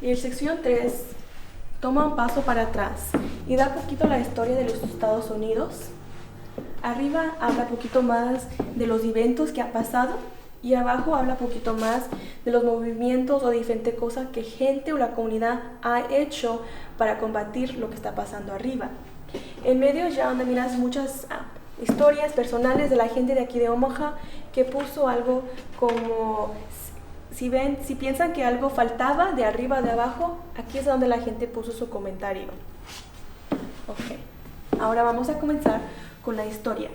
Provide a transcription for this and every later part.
Y en sección 3 toma un paso para atrás y da poquito la historia de los Estados Unidos. Arriba habla poquito más de los eventos que ha pasado y abajo habla poquito más de los movimientos o diferentes cosas que gente o la comunidad ha hecho para combatir lo que está pasando arriba. En medio ya donde miras muchas historias personales de la gente de aquí de Omaha que puso algo como, si piensan que algo faltaba de arriba o de abajo, aquí es donde la gente puso su comentario. Ok, ahora vamos a comenzar con la historia.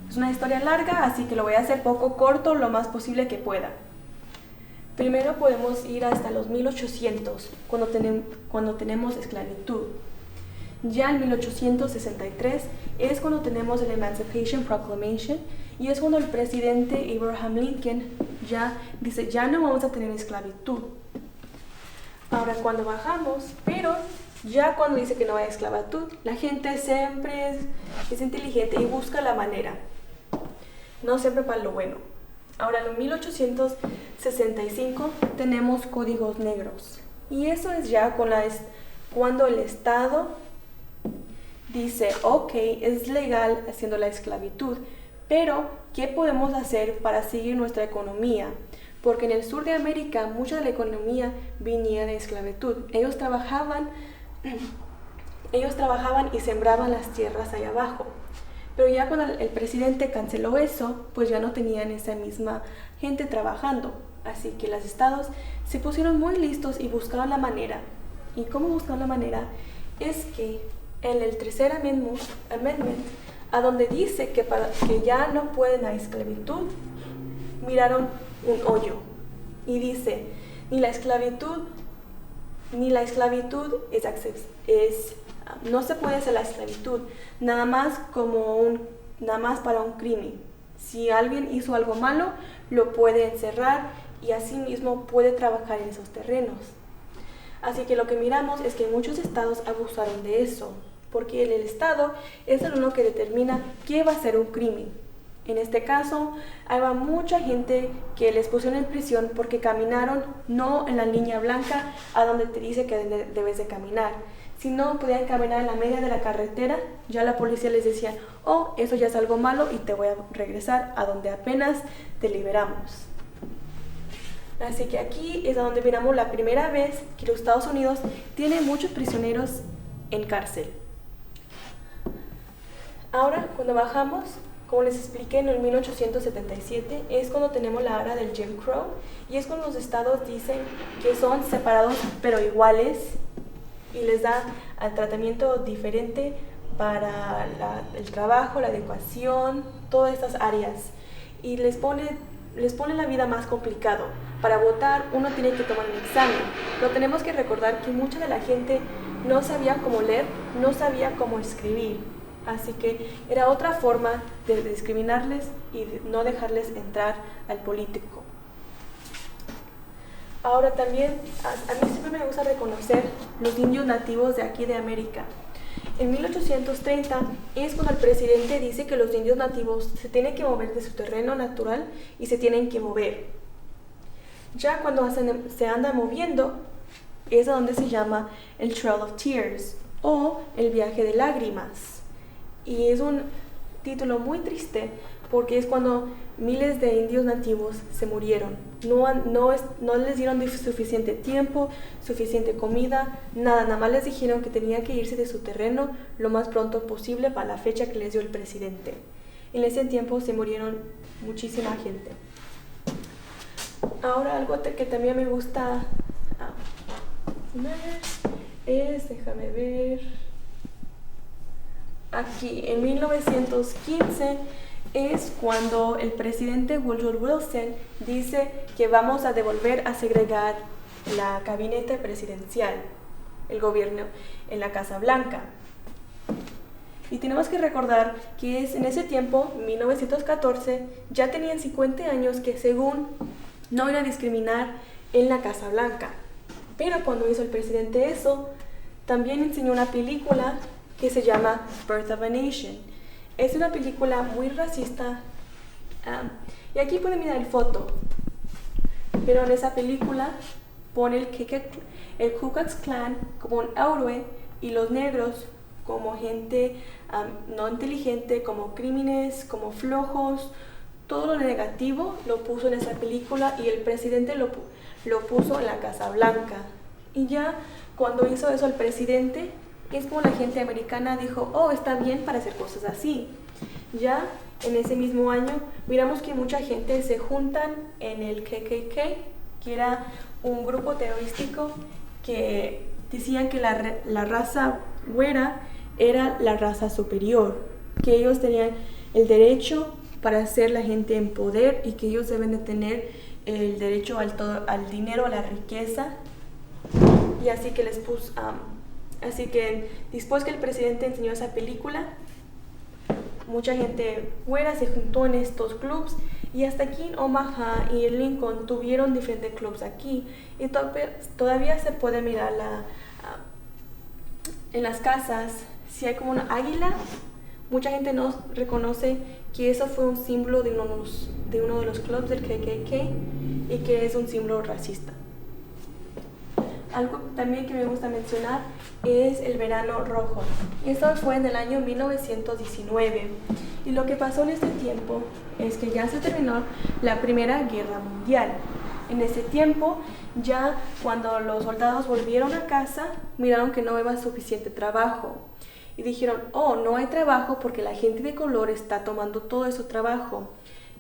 Es una historia larga, así que lo voy a hacer poco corto, lo más posible que pueda. Primero podemos ir hasta los 1800, cuando tenemos esclavitud. Ya en 1863 es cuando tenemos el Emancipation Proclamation y es cuando el presidente Abraham Lincoln ya dice, ya no vamos a tener esclavitud. Ahora cuando bajamos, pero ya cuando dice que no hay esclavitud, la gente siempre es inteligente y busca la manera, no siempre para lo bueno. Ahora en 1865 tenemos códigos negros y eso es ya cuando el Estado dice, ok, es legal haciendo la esclavitud, pero ¿qué podemos hacer para seguir nuestra economía? Porque en el sur de América mucha de la economía venía de esclavitud. Ellos trabajaban y sembraban las tierras allá abajo. Pero ya cuando el presidente canceló eso, pues ya no tenían esa misma gente trabajando. Así que los estados se pusieron muy listos y buscaban la manera. ¿Y cómo buscaban la manera? Es que en el tercer amendment, a donde dice que ya no pueden a esclavitud, miraron un hoyo y dice, no se puede hacer la esclavitud, nada más para un crimen. Si alguien hizo algo malo, lo puede encerrar y así mismo puede trabajar en esos terrenos. Así que lo que miramos es que muchos estados abusaron de eso, porque el estado es el uno que determina qué va a ser un crimen. En este caso, hay mucha gente que les pusieron en prisión porque caminaron no en la línea blanca a donde te dice que debes de caminar. Si no podían caminar en la media de la carretera, ya la policía les decía, oh, eso ya es algo malo y te voy a regresar a donde apenas te liberamos. Así que aquí es donde miramos la primera vez que los Estados Unidos tienen muchos prisioneros en cárcel. Ahora, cuando bajamos, como les expliqué, en el 1877 es cuando tenemos la era del Jim Crow y es cuando los estados dicen que son separados pero iguales y les da el tratamiento diferente para el trabajo, la educación, todas estas áreas y les pone la vida más complicado. Para votar uno tiene que tomar un examen, pero tenemos que recordar que mucha de la gente no sabía cómo leer, no sabía cómo escribir. Así que era otra forma de discriminarles y de no dejarles entrar al político. Ahora también, a mí siempre me gusta reconocer los indios nativos de aquí de América. En 1830 es cuando el presidente dice que los indios nativos se tienen que mover de su terreno natural y se tienen que mover. Ya cuando se anda moviendo es a donde se llama el Trail of Tears o el viaje de lágrimas. Y es un título muy triste porque es cuando miles de indios nativos se murieron. No les dieron suficiente tiempo, suficiente comida, nada más les dijeron que tenían que irse de su terreno lo más pronto posible para la fecha que les dio el presidente. En ese tiempo se murieron muchísima gente. Ahora algo que también me gusta déjame ver, aquí en 1915 es cuando el presidente Woodrow Wilson dice que vamos a devolver a segregar la gabinete presidencial, el gobierno en la Casa Blanca. Y tenemos que recordar que en ese tiempo, 1914, ya tenían 50 años que según no iban a discriminar en la Casa Blanca. Pero cuando hizo el presidente eso, también enseñó una película que se llama Birth of a Nation. Es una película muy racista y aquí pueden mirar el foto. Pero en esa película pone el Ku Klux Klan como un héroe y los negros como gente no inteligente, como crímenes, como flojos. Todo lo negativo lo puso en esa película y el presidente lo puso en la Casa Blanca. Y ya cuando hizo eso el presidente, es como la gente americana dijo, oh, está bien para hacer cosas así. Ya en ese mismo año miramos que mucha gente se juntan en el KKK, que era un grupo terrorístico que decían que la raza güera era la raza superior, que ellos tenían el derecho para ser la gente en poder y que ellos deben de tener el derecho al dinero, a la riqueza. Y así que así que después que el presidente enseñó esa película, mucha gente güera se juntó en estos clubs y hasta aquí en Omaha y en Lincoln tuvieron diferentes clubs aquí y todavía se puede mirar en las casas si hay como una águila. Mucha gente no reconoce que eso fue un símbolo de uno de los clubs del KKK y que es un símbolo racista. Algo también que me gusta mencionar es el verano rojo. Esto fue en el año 1919 y lo que pasó en este tiempo es que ya se terminó la Primera Guerra Mundial. En ese tiempo, ya cuando los soldados volvieron a casa, miraron que no había suficiente trabajo y dijeron, oh, no hay trabajo porque la gente de color está tomando todo ese trabajo.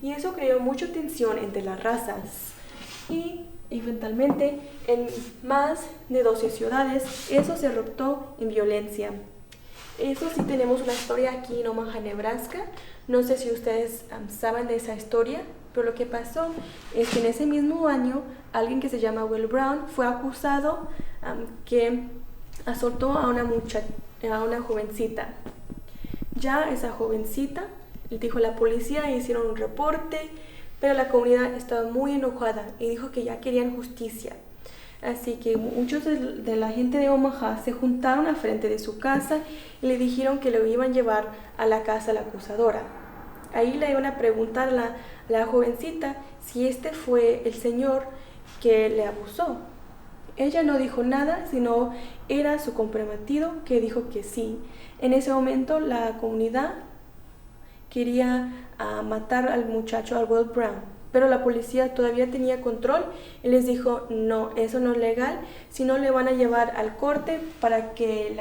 Y eso creó mucha tensión entre las razas. Y eventualmente, en más de 12 ciudades, eso se eruptó en violencia. Eso sí tenemos una historia aquí en Omaha, Nebraska. No sé si ustedes saben de esa historia, pero lo que pasó es que en ese mismo año, alguien que se llama Will Brown fue acusado que asaltó a una jovencita. Ya esa jovencita, le dijo a la policía, hicieron un reporte, pero la comunidad estaba muy enojada y dijo que ya querían justicia. Así que muchos de la gente de Omaha se juntaron al frente de su casa y le dijeron que lo iban a llevar a la casa de la acusadora. Ahí le iban a preguntar a la jovencita si este fue el señor que le abusó. Ella no dijo nada, sino era su comprometido que dijo que sí. En ese momento la comunidad quería matar al muchacho, al Will Brown. Pero la policía todavía tenía control y les dijo, no, eso no es legal, sino le van a llevar al corte para que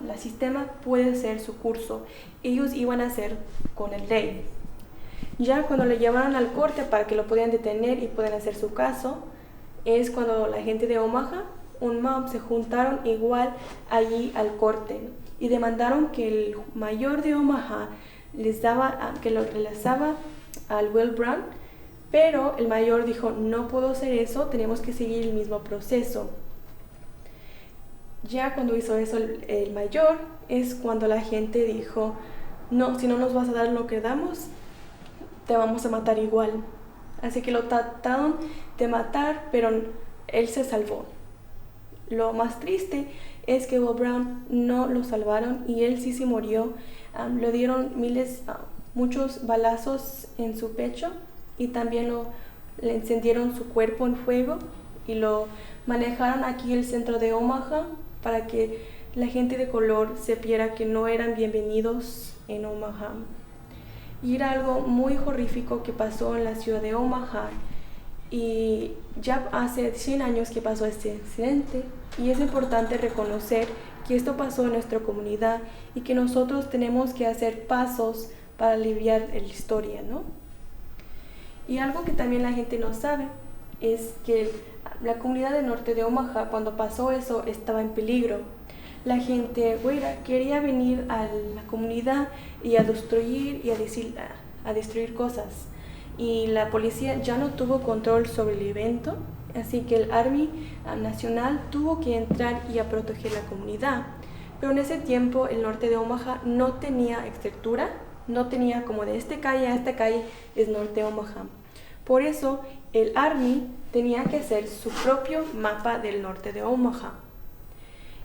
la sistema pueda hacer su curso. Ellos iban a hacer con el ley. Ya cuando le llevaron al corte para que lo pudieran detener y puedan hacer su caso, es cuando la gente de Omaha, un mob, se juntaron igual allí al corte y demandaron que el mayor de Omaha que lo realizaba al Will Brown. Pero el mayor dijo, no puedo hacer eso, tenemos que seguir el mismo proceso. Ya cuando hizo eso el mayor, es cuando la gente dijo, no, si no nos vas a dar lo que damos, te vamos a matar igual. Así que lo trataron de matar, pero él se salvó. Lo más triste es que Will Brown no lo salvaron y él sí se murió. Le dieron muchos balazos en su pecho. Y también le encendieron su cuerpo en fuego y lo manejaron aquí en el centro de Omaha para que la gente de color supiera que no eran bienvenidos en Omaha. Y era algo muy horrífico que pasó en la ciudad de Omaha. Y ya hace 100 años que pasó este incidente y es importante reconocer que esto pasó en nuestra comunidad y que nosotros tenemos que hacer pasos para aliviar la historia, ¿no? Y algo que también la gente no sabe es que la comunidad del norte de Omaha, cuando pasó eso, estaba en peligro. La gente güera quería venir a la comunidad y a destruir a destruir cosas. Y la policía ya no tuvo control sobre el evento, así que el Army Nacional tuvo que entrar y a proteger la comunidad. Pero en ese tiempo el norte de Omaha no tenía estructura, no tenía como de esta calle a esta calle es norte de Omaha. Por eso, el Army tenía que hacer su propio mapa del norte de Omaha.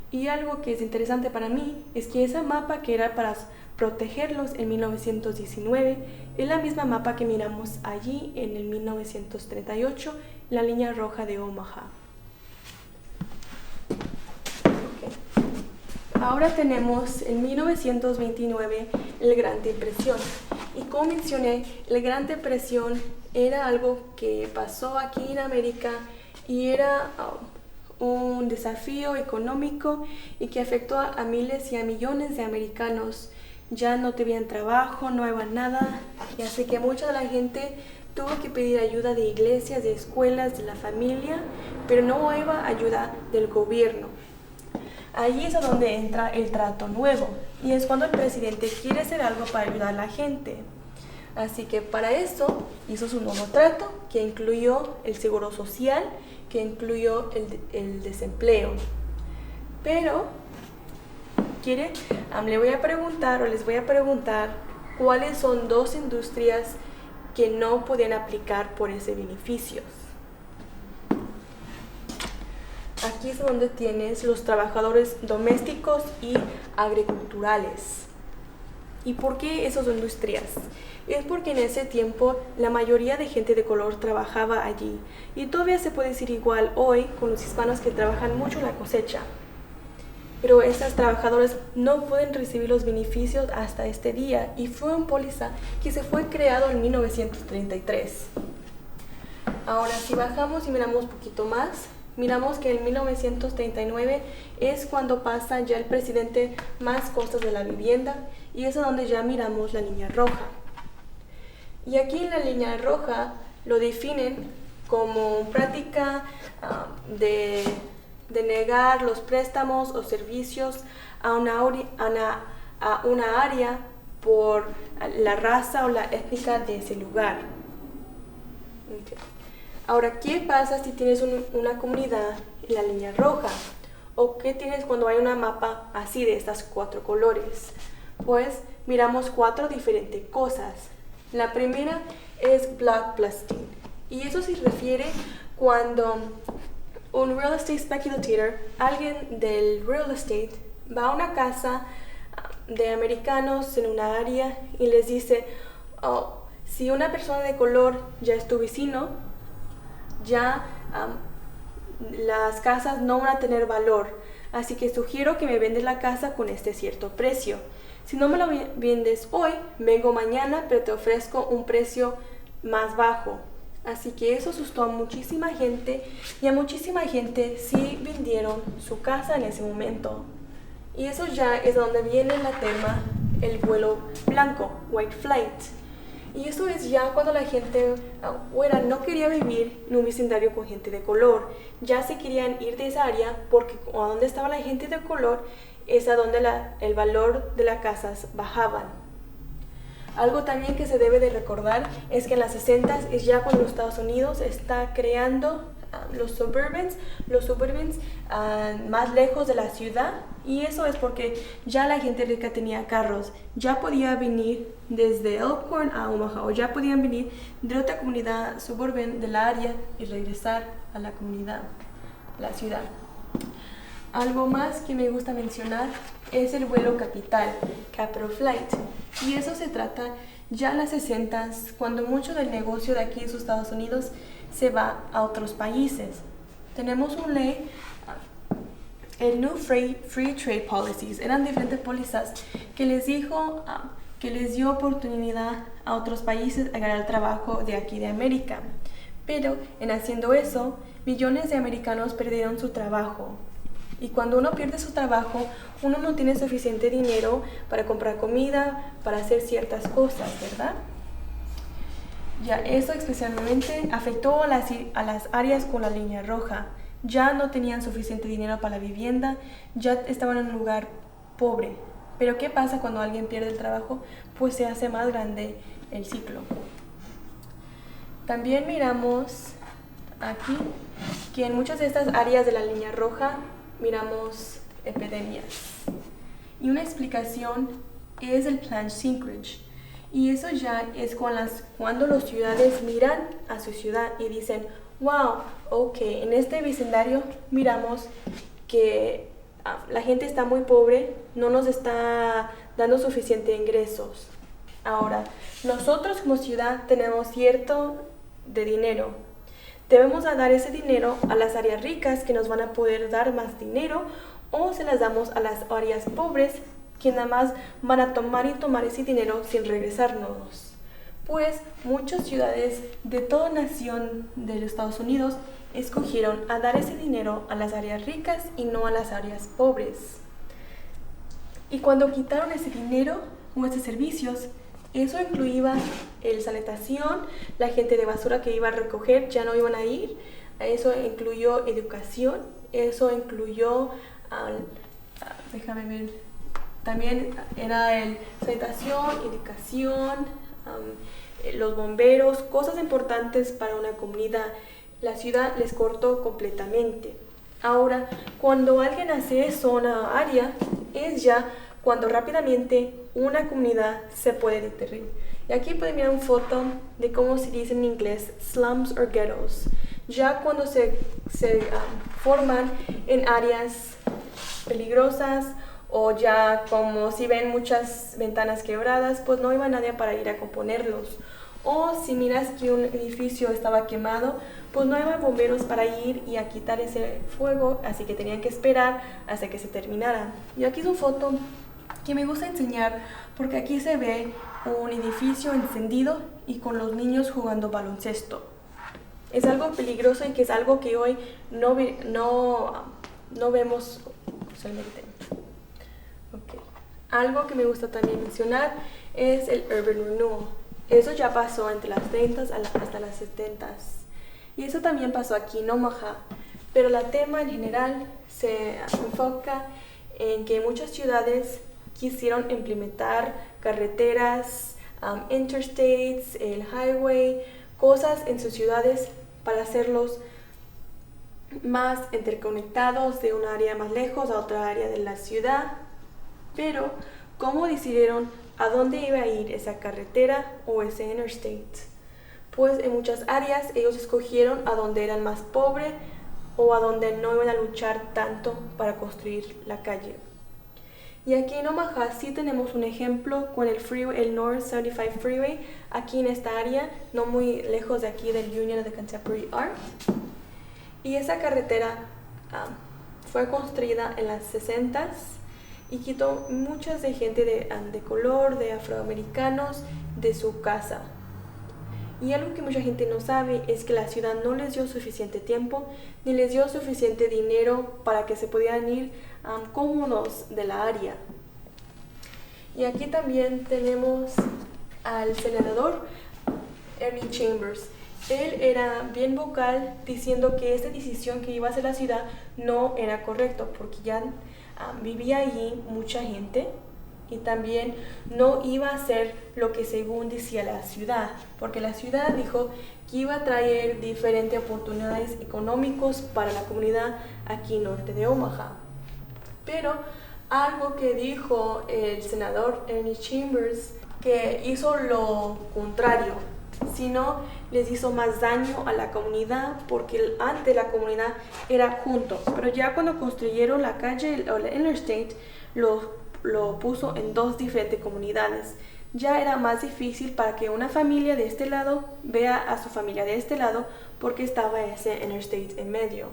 Y algo que es interesante para mí es que ese mapa que era para protegerlos en 1919 es la misma mapa que miramos allí en el 1938, la línea roja de Omaha. Ahora tenemos en 1929 la Gran Depresión. Y como mencioné, la Gran Depresión era algo que pasó aquí en América y era un desafío económico y que afectó a miles y a millones de americanos. Ya no tenían trabajo, no había nada, y así que mucha de la gente tuvo que pedir ayuda de iglesias, de escuelas, de la familia, pero no había ayuda del gobierno. Ahí es a donde entra el trato nuevo, y es cuando el presidente quiere hacer algo para ayudar a la gente. Así que para eso hizo su nuevo trato, que incluyó el seguro social, que incluyó el desempleo. Pero les voy a preguntar cuáles son 2 industrias que no podían aplicar por ese beneficio. Aquí es donde tienes los trabajadores domésticos y agriculturales. ¿Y por qué esas industrias? Es porque en ese tiempo la mayoría de gente de color trabajaba allí, y todavía se puede decir igual hoy con los hispanos que trabajan mucho en la cosecha. Pero estos trabajadores no pueden recibir los beneficios hasta este día, y fue un póliza que se fue creado en 1933. Ahora, si bajamos y miramos un poquito más, miramos que en 1939 es cuando pasa ya el presidente más costos de la vivienda, y es donde ya miramos la línea roja. Y aquí en la línea roja lo definen como práctica de negar los préstamos o servicios a una área por la raza o la étnica de ese lugar. Okay. Ahora, ¿qué pasa si tienes una comunidad en la línea roja? ¿O qué tienes cuando hay una mapa así de estas 4 colores? Pues miramos 4 diferentes cosas. La primera es blockbusting, y eso se refiere cuando un real estate speculator, alguien del real estate, va a una casa de americanos en una área y les dice, si una persona de color ya es tu vecino, ya las casas no van a tener valor, así que sugiero que me vendes la casa con este cierto precio. Si no me lo vendes hoy, vengo mañana, pero te ofrezco un precio más bajo. Así que eso asustó a muchísima gente, y a muchísima gente sí vendieron su casa en ese momento. Y eso ya es donde viene el tema, el vuelo blanco, white flight. Y eso es ya cuando la gente no quería vivir en un vecindario con gente de color. Ya se querían ir de esa área porque a donde estaba la gente de color es a donde el valor de las casas bajaban. Algo también que se debe de recordar es que en las 60 es ya cuando los Estados Unidos está creando los suburbans más lejos de la ciudad, y eso es porque ya la gente rica tenía carros, ya podía venir desde Elkhorn a Omaha, o ya podían venir de otra comunidad suburban del área y regresar a la comunidad, la ciudad. Algo más que me gusta mencionar es el vuelo capital, capital flight, y eso se trata ya en las 60, cuando mucho del negocio de aquí en los Estados Unidos se va a otros países. Tenemos una ley, el New Free Trade Policies, eran diferentes pólizas que les dijo, que les dio oportunidad a otros países a ganar trabajo de aquí de América. Pero en haciendo eso, millones de americanos perdieron su trabajo. Y cuando uno pierde su trabajo, uno no tiene suficiente dinero para comprar comida, para hacer ciertas cosas, ¿verdad? Ya eso especialmente afectó a las áreas con la línea roja. Ya no tenían suficiente dinero para la vivienda, ya estaban en un lugar pobre. Pero ¿qué pasa cuando alguien pierde el trabajo? Pues se hace más grande el ciclo. También miramos aquí que en muchas de estas áreas de la línea roja miramos epidemias. Y una explicación es el Plan Sinkridge. Y eso ya es cuando las ciudades miran a su ciudad y dicen, wow, ok, en este vecindario miramos que la gente está muy pobre, no nos está dando suficientes ingresos. Ahora, nosotros como ciudad tenemos cierto de dinero. Debemos dar ese dinero a las áreas ricas que nos van a poder dar más dinero, o se las damos a las áreas pobres que nada más van a tomar ese dinero sin regresarnos. Pues muchas ciudades de toda nación de los Estados Unidos escogieron a dar ese dinero a las áreas ricas y no a las áreas pobres. Y cuando quitaron ese dinero o esos servicios, eso incluía el sanitación, la gente de basura que iba a recoger ya no iban a ir, eso incluyó educación, eso incluyó, déjame ver, también era el sanitación, educación, los bomberos, cosas importantes para una comunidad. La ciudad les cortó completamente. Ahora, cuando alguien hace eso en una área, es ya cuando rápidamente una comunidad se puede detener. Y aquí pueden mirar una foto de cómo se dice en inglés slums or ghettos. Ya cuando se forman en áreas peligrosas o ya como si ven muchas ventanas quebradas, pues no iba nadie para ir a componerlos. O si miras que un edificio estaba quemado, pues no iba bomberos para ir y a quitar ese fuego, así que tenían que esperar hasta que se terminara. Y aquí es una foto que me gusta enseñar porque aquí se ve un edificio encendido y con los niños jugando baloncesto. Es algo peligroso y que es algo que hoy no vemos usualmente. Okay. Algo que me gusta también mencionar es el Urban Renewal. Eso ya pasó entre las 30 hasta las 70. Y eso también pasó aquí en Omaha. Pero el tema en general se enfoca en que muchas ciudades quisieron implementar carreteras, interstates, el highway, cosas en sus ciudades para hacerlos más interconectados de un área más lejos a otra área de la ciudad. Pero, ¿cómo decidieron a dónde iba a ir esa carretera o ese interstate? Pues en muchas áreas ellos escogieron a donde eran más pobres o a donde no iban a luchar tanto para construir la calle. Y aquí en Omaha sí tenemos un ejemplo con el freeway, el North 75 Freeway, aquí en esta área, no muy lejos de aquí del Union of the Contemporary Art. Y esa carretera fue construida en las 60s y quitó muchas de gente de color, de afroamericanos, de su casa. Y algo que mucha gente no sabe es que la ciudad no les dio suficiente tiempo ni les dio suficiente dinero para que se pudieran ir cómodos de la área. Y aquí también tenemos al senador Ernie Chambers. Él era bien vocal diciendo que esta decisión que iba a hacer la ciudad no era correcto porque ya vivía allí mucha gente. Y también no iba a ser lo que según decía la ciudad, porque la ciudad dijo que iba a traer diferentes oportunidades económicas para la comunidad aquí norte de Omaha. Pero algo que dijo el senador Ernie Chambers, que hizo lo contrario, sino les hizo más daño a la comunidad, porque antes la comunidad era junto, pero ya cuando construyeron la calle o la interstate, lo puso en dos diferentes comunidades. Ya era más difícil para que una familia de este lado vea a su familia de este lado porque estaba ese interstate en medio.